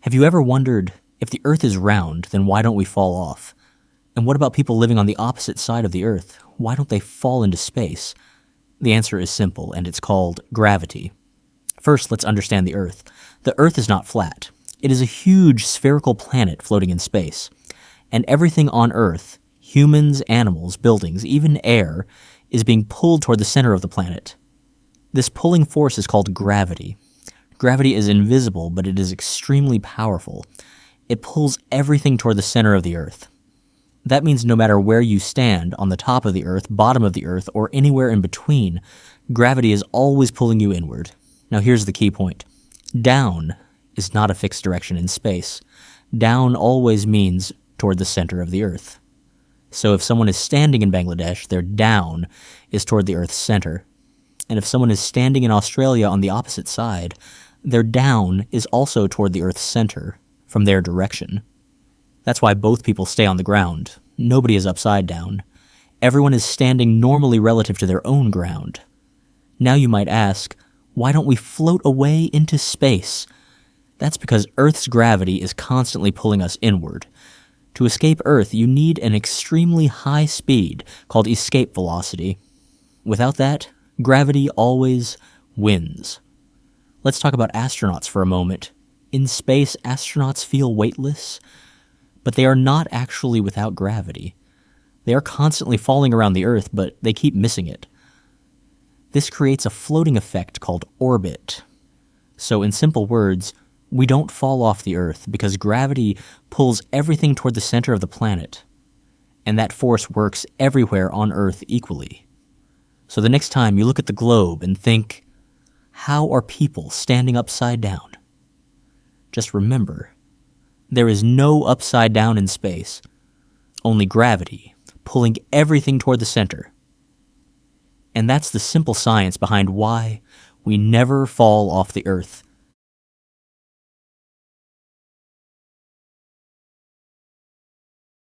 Have you ever wondered, if the Earth is round, then why don't we fall off? And what about people living on the opposite side of the Earth? Why don't they fall into space? The answer is simple, and it's called gravity. First, let's understand the Earth. The Earth is not flat. It is a huge spherical planet floating in space. And everything on Earth, humans, animals, buildings, even air, is being pulled toward the center of the planet. This pulling force is called gravity. Gravity is invisible, but it is extremely powerful. It pulls everything toward the center of the Earth. That means no matter where you stand, on the top of the Earth, bottom of the Earth, or anywhere in between, gravity is always pulling you inward. Now here's the key point. Down is not a fixed direction in space. Down always means toward the center of the Earth. So if someone is standing in Bangladesh, their down is toward the Earth's center. And if someone is standing in Australia on the opposite side, their down is also toward the Earth's center, from their direction. That's why both people stay on the ground. Nobody is upside down. Everyone is standing normally relative to their own ground. Now you might ask, why don't we float away into space? That's because Earth's gravity is constantly pulling us inward. To escape Earth, you need an extremely high speed called escape velocity. Without that, gravity always wins. Let's talk about astronauts for a moment. In space, astronauts feel weightless, but they are not actually without gravity. They are constantly falling around the Earth, but they keep missing it. This creates a floating effect called orbit. So in simple words, we don't fall off the Earth because gravity pulls everything toward the center of the planet, and that force works everywhere on Earth equally. So the next time you look at the globe and think, how are people standing upside down? Just remember, there is no upside down in space, only gravity pulling everything toward the center. And that's the simple science behind why we never fall off the Earth.